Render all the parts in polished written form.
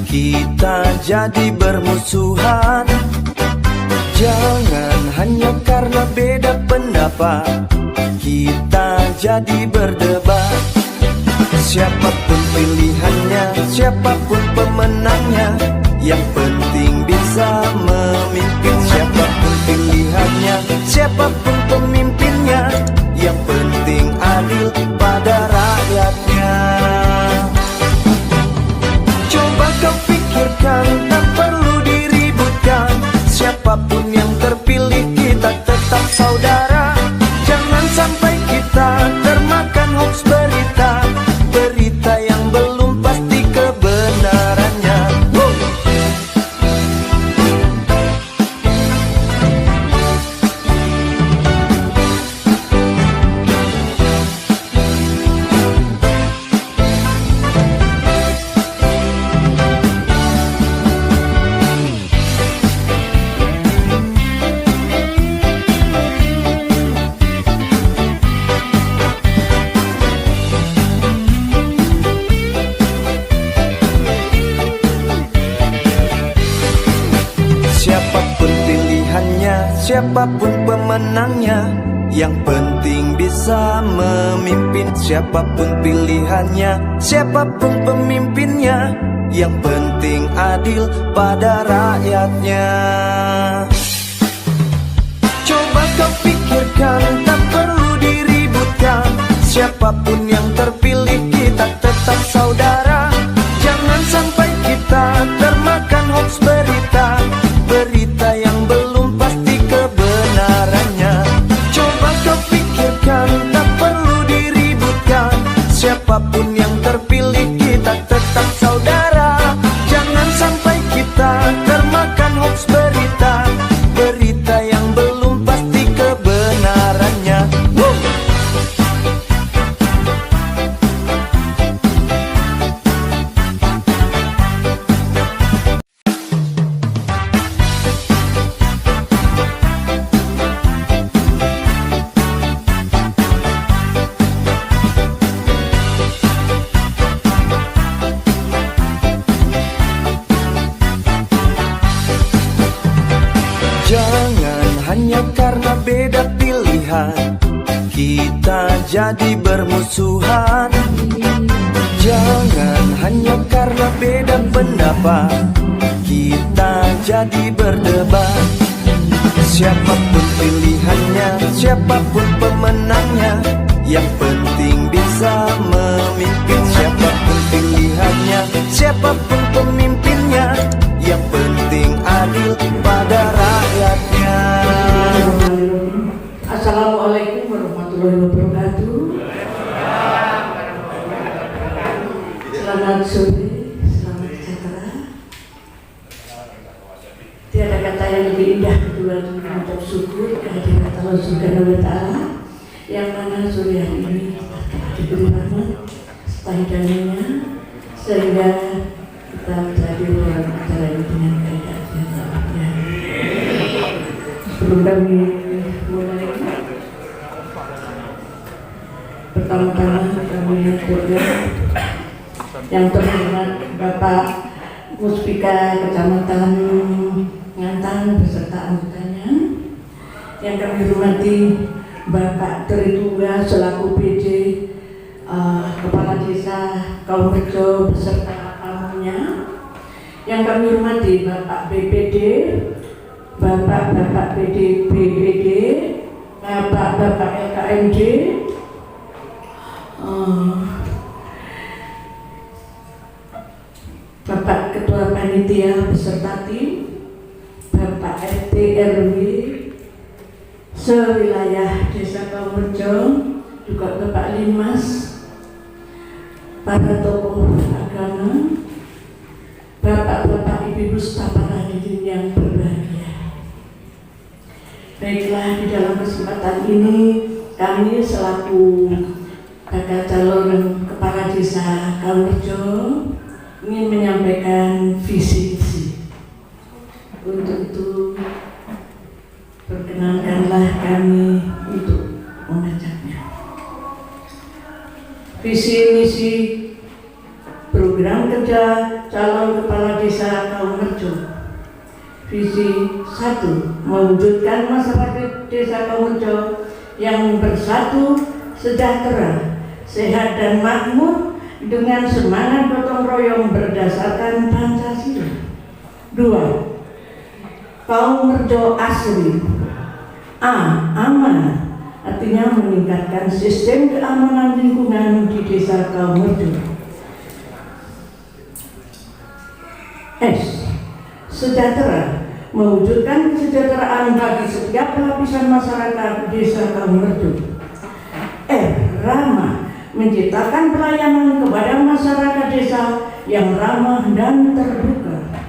kita jadi bermusuhan. Jangan hanya karena beda pendapat kita jadi berdebat. Siapapun pilihannya, siapapun pemenangnya, yang penting bisa memimpin. Siapapun pilihannya, siapapun pemimpinnya, yang penting adil pada rakyatnya. Coba kau pikirkan, tak perlu diributkan. Siapapun yang terpilih kita tetap saudara. Jangan sampai kita termakan hoax berita, berita yang belum pasti kebenarannya. Siapapun pilihannya, siapapun pemenangnya, yang penting bisa memimpin. Siapapun pilihannya, siapapun pemimpinnya, yang penting adil pada rakyatnya. Coba kau pikirkan, tak perlu diributkan. Siapapun yang terpilih kita tetap saudara. Jangan sampai kita termakan hoax berita, berita yang belum pasti kebenarannya. Coba kau pikirkan, tak perlu diributkan. Siapapun yang terpilih kita tetap saudara. Jangan sampai kita termakan hoax berita, berita yang belum pasti kebenarannya. Jangan hanya karena beda pilihan kita jadi bermusuhan. Jangan hanya karena beda pendapat kita jadi berdebat. Siapapun pilihannya, siapapun pemenangnya, yang penting bisa memimpin. Siapapun pilihannya, siapapun pemimpinnya, yang penting adil pada rakyatnya. Assalamualaikum warahmatullahi wabarakatuh. Selamat sore, selamat sejahtera. Tiada kata yang lebih indah kedua mengucap syukur kehadirat Allah Subhanahu wa Ta'ala, yang mana sore hari ini diberi rahmat serta hidayahnya sehingga kita menjadi dalam acara ini dengan baik dan sahabatnya. Sebelum kami mulai, pertama-tama kami mengucapkan yang terhormat Bapak Muspika Kecamatan Ngantang beserta anggotanya, yang kami hormati Bapak Tritunggal selaku PD Kepala Desa Kaumrejo beserta tamunya, yang kami hormati Bapak BPD, Bapak PD BPD, Bapak LKMD, Bapak Ketua Panitia beserta tim, Bapak RT RW sewilayah Desa Kaumrejo, juga Bapak Limas, para tokoh agama, Bapak-bapak Ibu staf hadirin yang berbahagia. Baiklah, di dalam kesempatan ini kami selaku bakal calon kepala desa Kaumrejo ingin menyampaikan visi-visi. Untuk itu perkenankanlah kami untuk membacakannya. Visi misi program kerja calon kepala desa Kaumrejo. Visi 1, mewujudkan masyarakat desa Kaumrejo yang bersatu, sejahtera, sehat dan makmur dengan semangat gotong royong berdasarkan Pancasila. 2. Kaumrejo asri. A. Aman, artinya meningkatkan sistem keamanan lingkungan di desa Kaumrejo. S. Sejahtera, mewujudkan kesejahteraan bagi setiap lapisan masyarakat desa Kaumrejo. R. Ramah, menciptakan pelayanan kepada masyarakat desa yang ramah dan terbuka.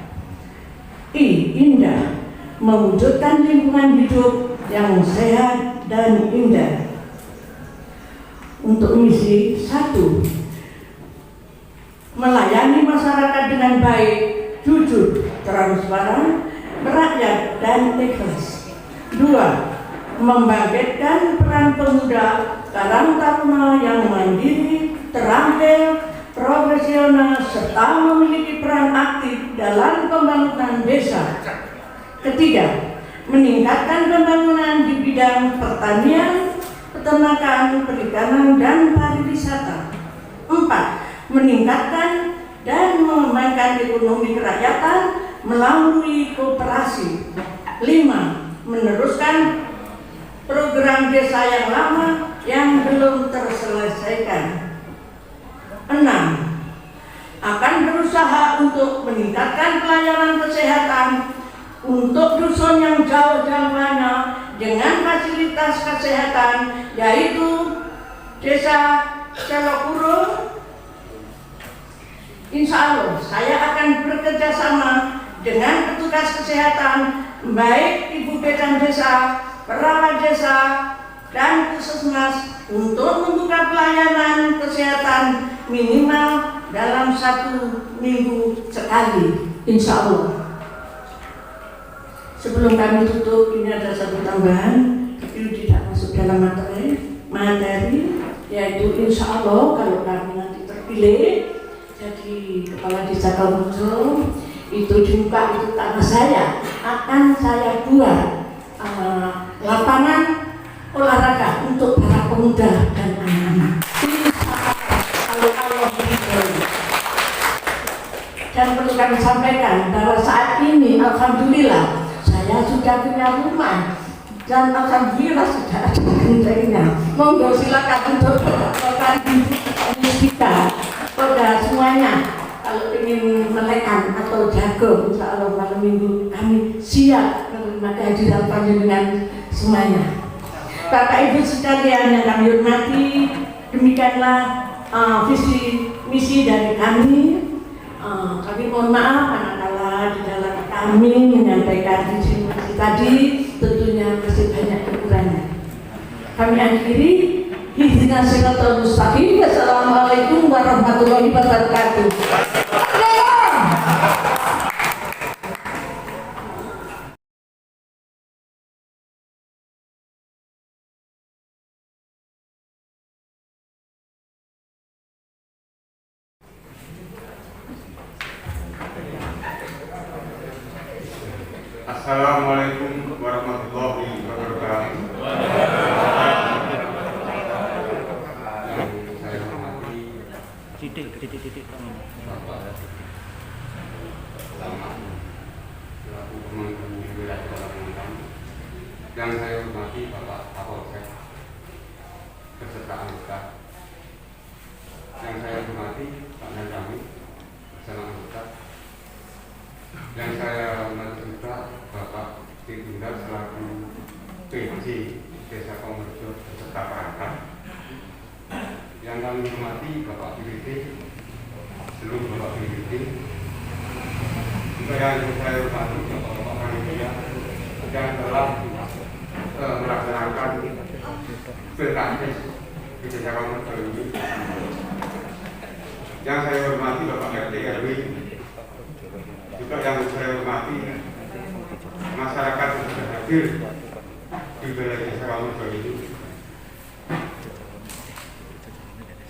I. Indah, mewujudkan lingkungan hidup yang sehat dan indah. Untuk misi 1, melayani masyarakat dengan baik, jujur, transparan, merakyat, dan ikhlas. 2. Membangkitkan peran pemuda Karang Taruna yang mandiri, terampil, profesional, serta memiliki peran aktif dalam pembangunan desa. Ketiga, meningkatkan pembangunan di bidang pertanian, peternakan, perikanan, dan pariwisata. 4. Meningkatkan dan mengembangkan ekonomi kerakyatan melalui koperasi. 5. Meneruskan program desa yang lama yang belum terselesaikan. 6. Akan berusaha untuk meningkatkan pelayanan kesehatan untuk dusun yang jauh-jauh mana dengan fasilitas kesehatan, yaitu Desa Celokuro. Insya Allah saya akan bekerja sama dengan petugas kesehatan, baik ibu bidang desa, perawat desa, dan puskesmas untuk membuka pelayanan kesehatan minimal dalam 1 minggu sekali, insya Allah. Sebelum kami tutup, ini ada satu tambahan, tapi tidak masuk dalam materi, yaitu insya Allah kalau kami nanti terpilih jadi kepala desa Kaumrejo, itu di muka itu tanah saya akan saya buat lapangan olahraga untuk para pemuda dan anak-anak. Kalau Allah beri. Dan perlu kami sampaikan bahwa saat ini alhamdulillah saya sudah punya rumah dan alhamdulillah sudah ada gentengnya. Monggo silakan untuk melakukan kita pada semuanya. Kalau ingin melekan atau jago, insya Allah malam minggu kami siap menerima kehadiran panjenengan semuanya. Bapak Ibu sekalian yang kami hormati, demikianlah visi misi dari kami. Kami mohon maaf manakala di dalam kami menyampaikan visi misi tadi tentunya masih banyak kekurangan. Kami akhiri. Ihdinas siratal mustaqim. Wassalamualaikum warahmatullahi wabarakatuh. Assalamualaikum warahmatullahi wabarakatuh. Titik. Yang saya hormati Bapak Kapolsek beserta anggota. Yang saya hormati Pak Nandami bersama anggota. Yang saya hormati juga Bapak Tindar selaku PJ Desa Kaumrejo beserta perangkat. Yang kami hormati Bapak BPT, seluruh Bapak BPT. Juga yang saya hormati Bapak Panitia yang telah melaksanakan pilkades di Desa Kaumrejo ini. Yang saya hormati Bapak RT RW. Juga yang saya hormati masyarakat yang sudah hadir di wilayah Desa Kaumrejo ini.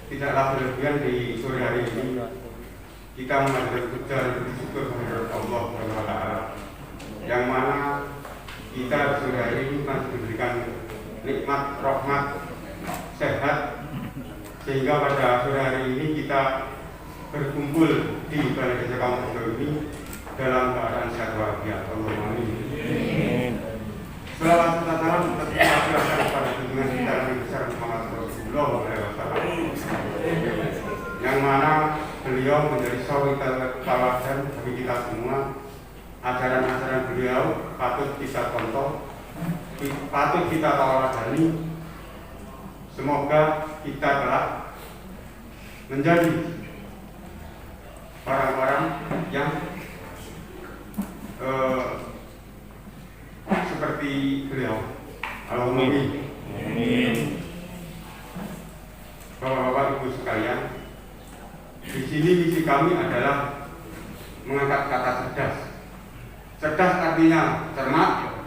Tidaklah berlebihan di sore hari ini kita mengajarkan puja dan bersyukur kepada Allah SWT, yang mana kita sore hari ini masih diberikan nikmat, rahmat, sehat, sehingga pada sore hari ini kita berkumpul di Balai Desa Kaumrejo ini dalam keadaan sehat walafiat. Allahumma amin. Selawat serta salam tetap kita kepada junjungan kita Nabi besar Muhammad Rasulullah SAW, yang mana beliau menjadi suri tauladan bagi kita semua. Ajaran-ajaran beliau patut kita contoh, patut kita tauladani. Semoga kita kelak menjadi orang-orang yang seperti beliau. Allahumma amin. Bapak-bapak, ibu sekalian, di sini misi kami adalah mengangkat kata cerdas. Cerdas artinya cermat,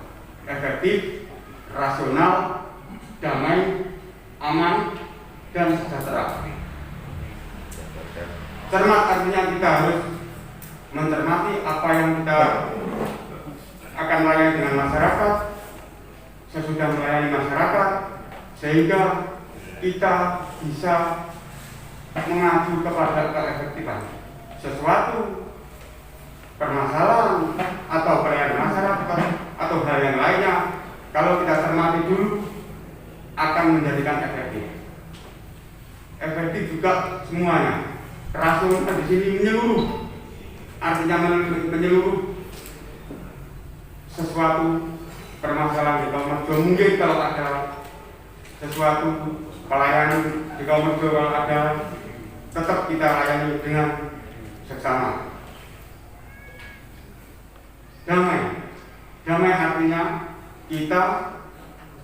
efektif, rasional, damai, aman, dan sejahtera. Cermat artinya kita harus mencermati apa yang kita akan melayani dengan masyarakat, sesudah melayani masyarakat, sehingga kita bisa mengacu kepada keefektifan sesuatu permasalahan atau pelayanan masyarakat atau hal yang lainnya. Kalau kita cermati dulu, akan menjadikan efektif. Efektif juga semuanya. Rasional di sini menyeluruh, artinya menyeluruh sesuatu permasalahan di Kaumrejo. Mungkin kalau ada sesuatu pelayanan di Kaumrejo, kalau ada, tetap kita layani dengan seksama. Damai artinya kita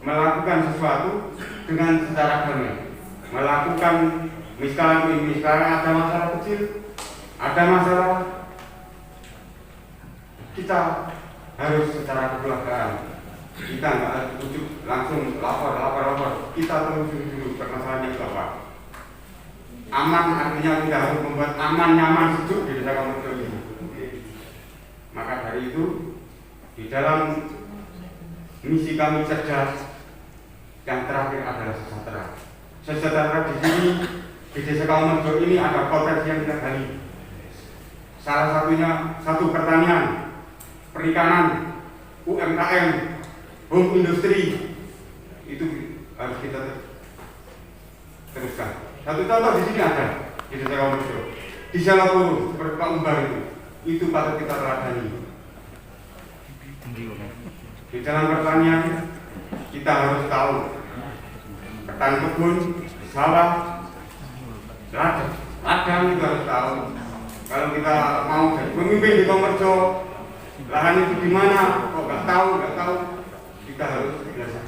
melakukan sesuatu dengan secara damai. Melakukan misalnya ada masalah kecil, ada masalah, kita harus secara kekeluargaan. Kita nggak ujuk langsung lapor. Kita telusuri dulu permasalahannya itu apa. Aman artinya kita harus membuat aman, nyaman, sejuk di Desa Kaumrejo ini. Maka dari itu, di dalam misi kami cerdas, yang terakhir adalah sejahtera. Sejahtera di sini, di Desa Kaumrejo ini ada potensi yang kita gali. Salah satunya satu pertanian, perikanan, UMKM, home industri, itu harus kita teruskan. Satu contoh di sini ada di Desa Kaumrejo, di Jalapuru seperti Pak Umbar itu patut kita teladani. Di dalam pertanian kita harus tahu ketan kebun, sawah, ladang itu harus tahu. Kalau kita mau jadi pemimpin di Kaumrejo, lahan itu di mana? Kok nggak tahu, kita harus belajar.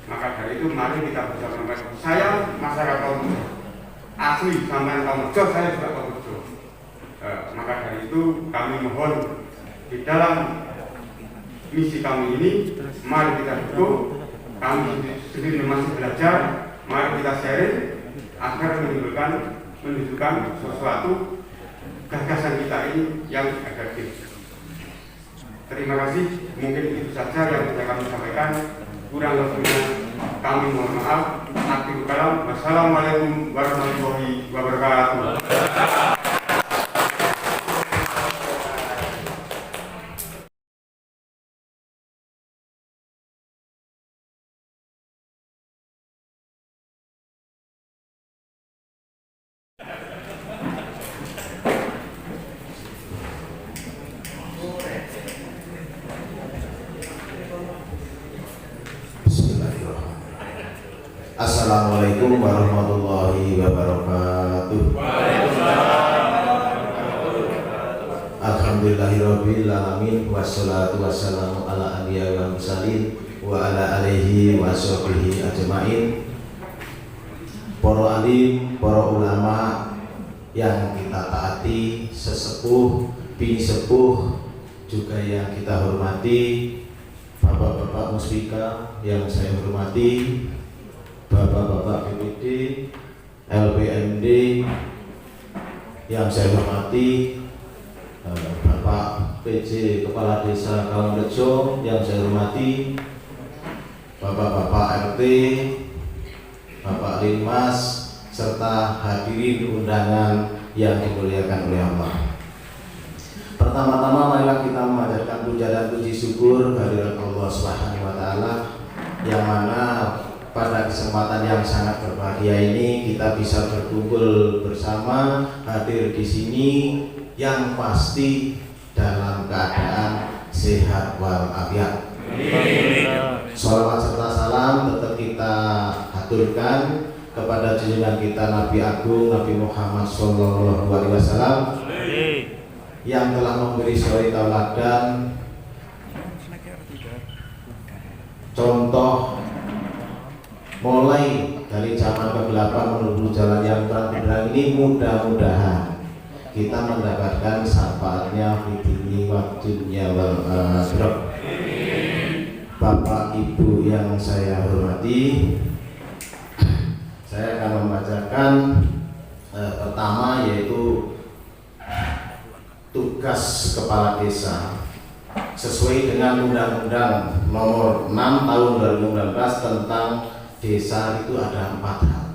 Maka dari itu mari kita bisa menyampaikan, saya masyarakat Kaumrejo, asli sampai Kaumrejo, saya juga Kaumrejo. Maka dari itu kami mohon di dalam misi kami ini, mari kita dukung. Kami sendiri masih belajar, mari kita sharing agar menunjukkan sesuatu gagasan kita ini yang efektif. Terima kasih, mungkin itu saja yang bisa kami sampaikan. Kurang lebihnya kami mohon maaf. Akhirul kalam, wassalamualaikum warahmatullahi wabarakatuh. Assalamualaikum warahmatullahi wabarakatuh. Alhamdulillahirabbil alamin, wassalatu wassalamu ala anbiya'i wal mursalin wa ala alihi wa sahbihi ajmain. Para alim, para ulama yang kita taati, sesepuh, bini sepuh juga yang kita hormati, bapak-bapak muspika yang saya hormati, bapak-bapak BPD, LPMD yang saya hormati, Bapak PJ Kepala Desa Kaumrejo yang saya hormati, Bapak-bapak RT, Bapak Linmas, serta hadirin undangan yang dimuliakan oleh Allah. Pertama-tama marilah kita memanjatkan puja dan puji syukur kehadirat Allah Subhanahu wa taala, yang mana pada kesempatan yang sangat berbahagia ini kita bisa berkumpul bersama, hadir di sini yang pasti dalam keadaan sehat walafiat. Sholawat serta salam tetap kita haturkan kepada junjungan kita Nabi Agung Nabi Muhammad SAW yang telah memberi suri tauladan, contoh mulai dari zaman kegelapan menuju jalan yang terang benderang ini. Mudah-mudahan kita mendapatkan syafaatnya di dunia wa dunya wal akhirah. Bapak Ibu yang saya hormati, saya akan membacakan pertama, yaitu tugas kepala desa sesuai dengan Undang-Undang Nomor 6 Tahun 2019 tentang desa. Itu ada 4 hal.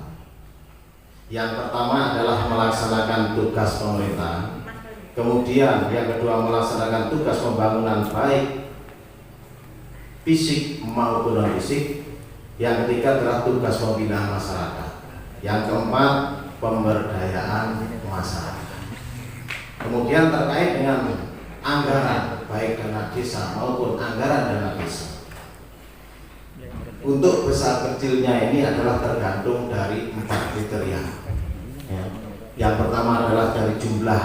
Yang pertama adalah melaksanakan tugas pemerintahan. Kemudian yang kedua melaksanakan tugas pembangunan baik fisik maupun non fisik. Yang ketiga adalah tugas pembinaan masyarakat. Yang keempat pemberdayaan masyarakat. Kemudian terkait dengan anggaran baik dana desa maupun anggaran dana desa, untuk besar kecilnya ini adalah tergantung dari 4 kriteria. Yang pertama adalah dari jumlah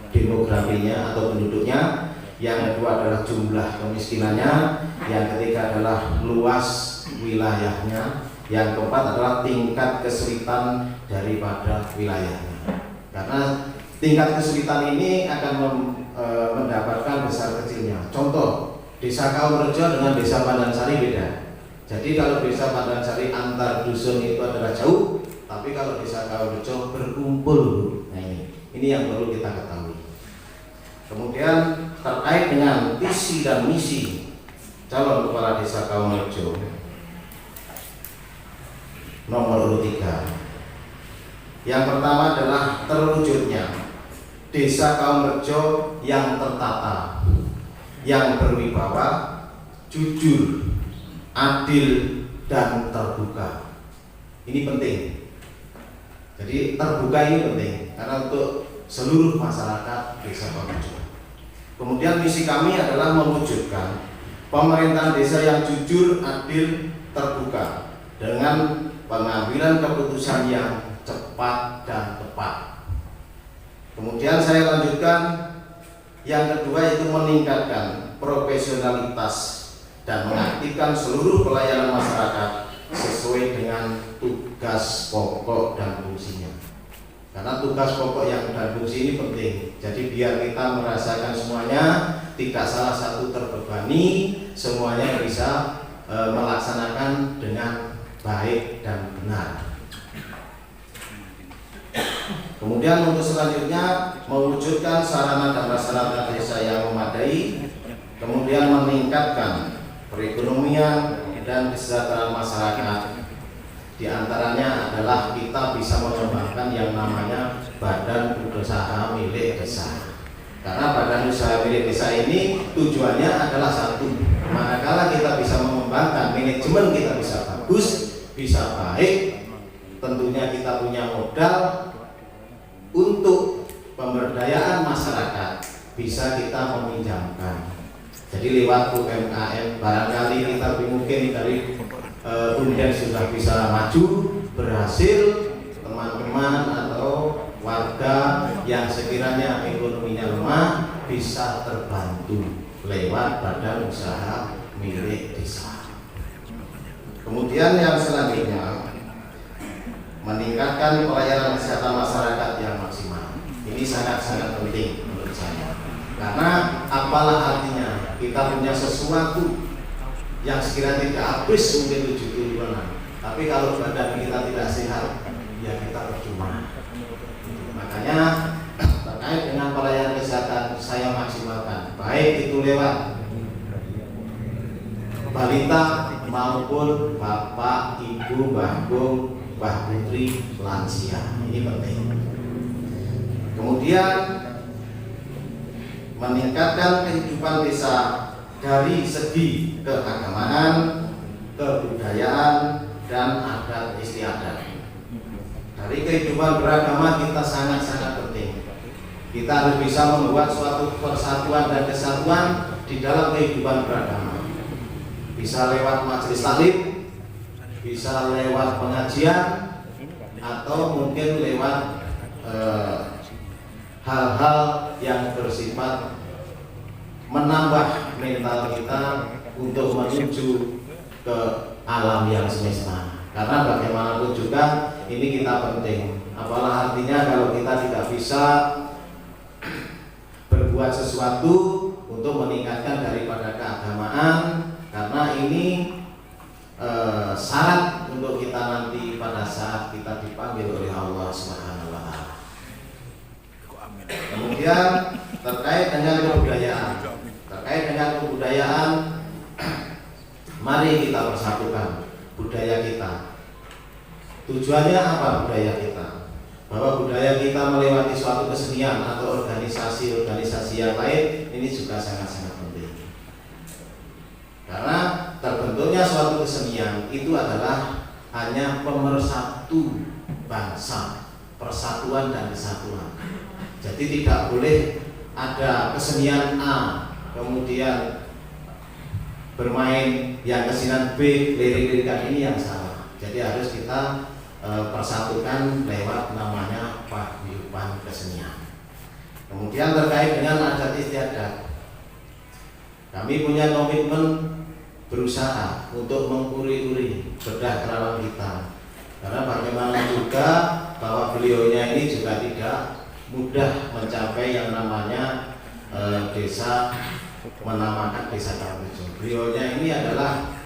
demografinya atau penduduknya, yang kedua adalah jumlah kemiskinannya, yang ketiga adalah luas wilayahnya, yang keempat adalah tingkat kesulitan daripada wilayahnya. Karena tingkat kesulitan ini akan mendapatkan besar kecilnya. Contoh, desa Kaumrejo dengan desa Pandansari beda. Jadi kalau desa Pandansari antar dusun itu adalah jauh, tapi kalau desa Kaumrejo berkumpul. Nah, ini yang perlu kita ketahui. Kemudian terkait dengan visi dan misi calon kepala desa Kaumrejo nomor 3. Yang pertama adalah terwujudnya desa Kaumrejo yang tertata, yang berwibawa, jujur, adil, dan terbuka. Ini penting. Jadi terbuka ini penting karena untuk seluruh masyarakat desa Kaumrejo. Kemudian misi kami adalah mewujudkan pemerintahan desa yang jujur, adil, terbuka dengan pengambilan keputusan yang cepat dan tepat. Kemudian saya lanjutkan yang kedua, yaitu meningkatkan profesionalitas dan mengaktifkan seluruh pelayanan masyarakat sesuai dengan tugas pokok dan fungsinya. Karena tugas pokok yang dan fungsi ini penting. Jadi biar kita merasakan semuanya, tidak salah satu terbebani, semuanya bisa melaksanakan dengan baik dan benar. Kemudian untuk selanjutnya mewujudkan sarana dan prasarana desa yang memadai, kemudian meningkatkan perekonomian dan kesejahteraan masyarakat. Di antaranya adalah kita bisa mengembangkan yang namanya badan usaha milik desa. Karena badan usaha milik desa ini tujuannya adalah satu, manakala kita bisa mengembangkan manajemen kita bisa bagus, bisa baik, tentunya kita punya modal untuk pemberdayaan masyarakat, bisa kita meminjamkan. Jadi lewat UMKM barangkali kita mungkin dari Unden sudah bisa maju, berhasil, teman-teman atau warga yang sekiranya ekonominya lemah bisa terbantu lewat badan usaha milik desa. Kemudian yang selanjutnya meningkatkan pelayanan kesehatan masyarakat yang maksimal. Ini sangat-sangat penting menurut saya. Karena apalah artinya kita punya sesuatu yang sekiranya tidak habis mungkin 7 triliunan, tapi kalau badan kita tidak sehat, ya kita percuma. Makanya terkait dengan pelayanan kesehatan saya maksimalkan, baik itu lewat balita maupun bapak, ibu, mbah Bung, mbah putri, lansia. Ini penting. Kemudian meningkatkan kehidupan desa dari segi keagamaan, kebudayaan, dan adat istiadat. Dari kehidupan beragama kita sangat-sangat penting. Kita harus bisa membuat suatu persatuan dan kesatuan di dalam kehidupan beragama. Bisa lewat majelis taklim, bisa lewat pengajian, atau mungkin lewat hal-hal yang bersifat menambah mental kita untuk menuju ke alam yang semesta. Karena bagaimanapun juga ini kita penting. Apalah artinya kalau kita tidak bisa berbuat sesuatu untuk meningkatkan daripada keagamaan, karena ini syarat untuk kita nanti pada saat kita dipanggil oleh Allah Subhanahu wa Ta'ala. Kemudian terkait dengan kebudayaan, mari kita persatukan budaya kita. Tujuannya apa budaya kita? Bahwa budaya kita melewati suatu kesenian atau organisasi-organisasi yang lain, ini juga sangat-sangat penting. Karena terbentuknya suatu kesenian itu adalah hanya pemersatu bangsa, persatuan dan kesatuan. Jadi tidak boleh ada kesenian A kemudian bermain yang kesenian B, lirik-lirikan ini yang salah. Jadi harus kita persatukan lewat namanya paguyuban kesenian. Kemudian terkait dengan adat istiadat, kami punya komitmen berusaha untuk menguri-uri bedah kerawang kita. Karena bagaimana juga bahwa beliaunya ini juga tidak mudah mencapai yang namanya desa, menamakan desa Karangrejo. Beliaunya ini adalah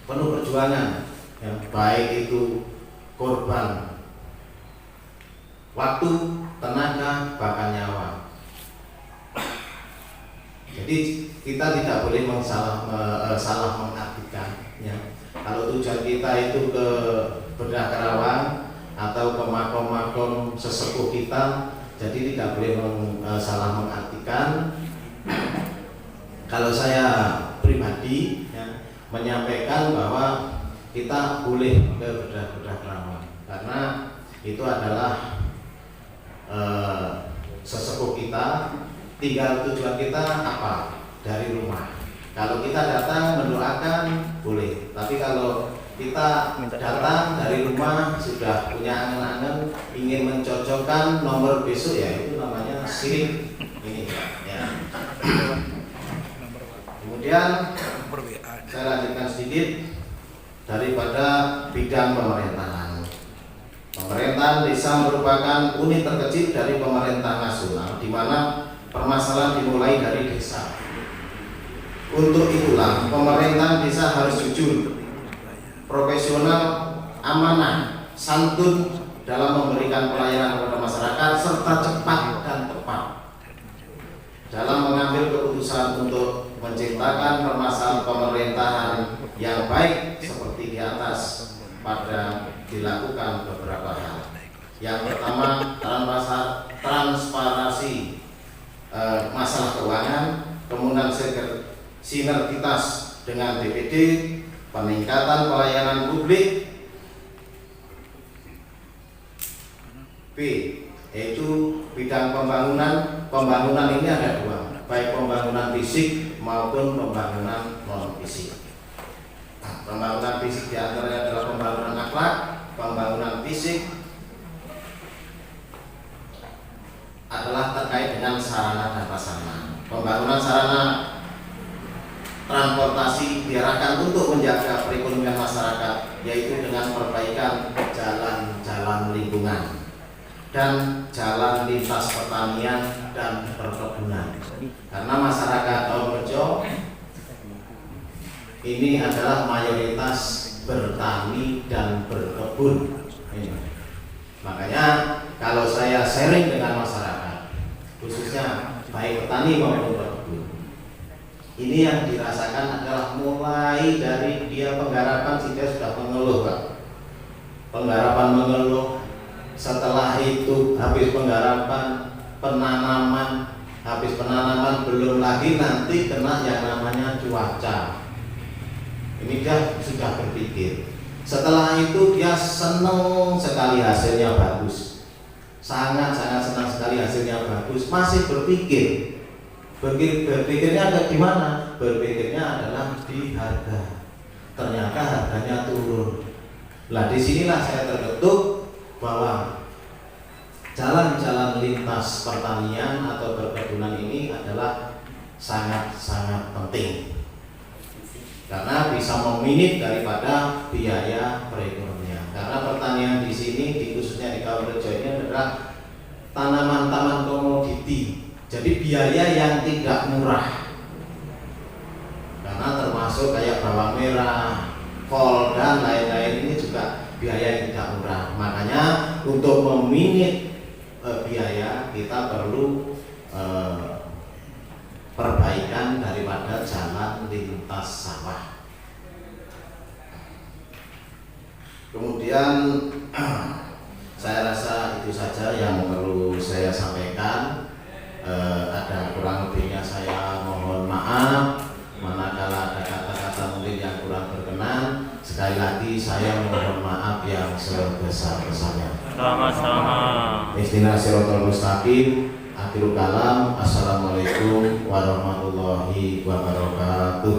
penuh perjuangan, yang baik itu korban waktu, tenaga, bahkan nyawa. Jadi kita tidak boleh salah mengartikan. Ya. Kalau tujuan kita itu ke bedah kerawang atau ke makom-makom sesepuh kita, jadi tidak boleh salah mengartikan. Kalau saya pribadi ya, menyampaikan bahwa kita boleh ke bedah-bedah kerawang karena itu adalah sesepuh kita. Tinggal tujuan kita apa dari rumah. Kalau kita datang mendoakan boleh, tapi kalau kita datang dari rumah sudah punya angan-angan ingin mencocokkan nomor besok, ya itu namanya syirik ini ya. Kemudian saya lanjutkan sedikit daripada bidang pemerintahan. Pemerintahan desa merupakan unit terkecil dari pemerintah nasional, di mana permasalahan dimulai dari desa. Untuk itulah pemerintahan desa harus jujur, profesional, amanah, santun dalam memberikan pelayanan kepada masyarakat, serta cepat dan tepat dalam mengambil keputusan untuk menciptakan permasalahan pemerintahan yang baik seperti di atas pada dilakukan beberapa hal. Yang pertama, transparansi masalah keuangan, kemudian sinergitas dengan DPD, peningkatan pelayanan publik. B, yaitu bidang pembangunan. Pembangunan ini ada dua, baik pembangunan fisik maupun pembangunan non fisik. Pembangunan fisik diantaranya adalah pembangunan akhlak, pembangunan fisik adalah terkait dengan sarana dan prasarana. Pembangunan sarana transportasi diarahkan untuk menjaga perekonomian masyarakat, yaitu dengan perbaikan jalan-jalan lingkungan dan jalan lintas pertanian dan perkebunan. Karena masyarakat Karangrejo ini adalah mayoritas bertani dan berkebun. Makanya kalau saya sharing dengan masyarakat, khususnya baik petani maupun pekebun, ini yang dirasakan adalah mulai dari dia penggarapan, dia sudah mengeluh, Pak. Penggarapan mengeluh, setelah itu habis penggarapan, penanaman, habis penanaman belum lagi nanti kena yang namanya cuaca. Ini dia sudah berpikir. Setelah itu dia senang sekali hasilnya bagus, sangat-sangat senang sekali hasilnya bagus. Masih berpikirnya ada di mana? Berpikirnya adalah di harga. Ternyata harganya turun. Nah, disinilah saya terketuk bahwa jalan-jalan lintas pertanian atau perkebunan ini adalah sangat-sangat penting. Karena bisa meminit daripada biaya perekonomian. Karena pertanian di sini, khususnya di Kabupaten ini adalah tanaman-tanaman komoditi. Jadi biaya yang tidak murah. Karena termasuk kayak bawang merah, kol dan lain-lain ini juga biaya yang tidak murah. Makanya untuk meminit biaya kita perlu perbaikan daripada jalan lintas sawah. Kemudian saya rasa itu saja yang perlu saya sampaikan. Ada kurang lebihnya saya mohon maaf. Manakala ada kata-kata mungkin yang kurang berkenan, sekali lagi saya mohon maaf yang sebesar-besarnya. Sama-sama. Ihdinas siratal mustaqim. Akhirul kalam. Assalamualaikum warahmatullahi wabarakatuh.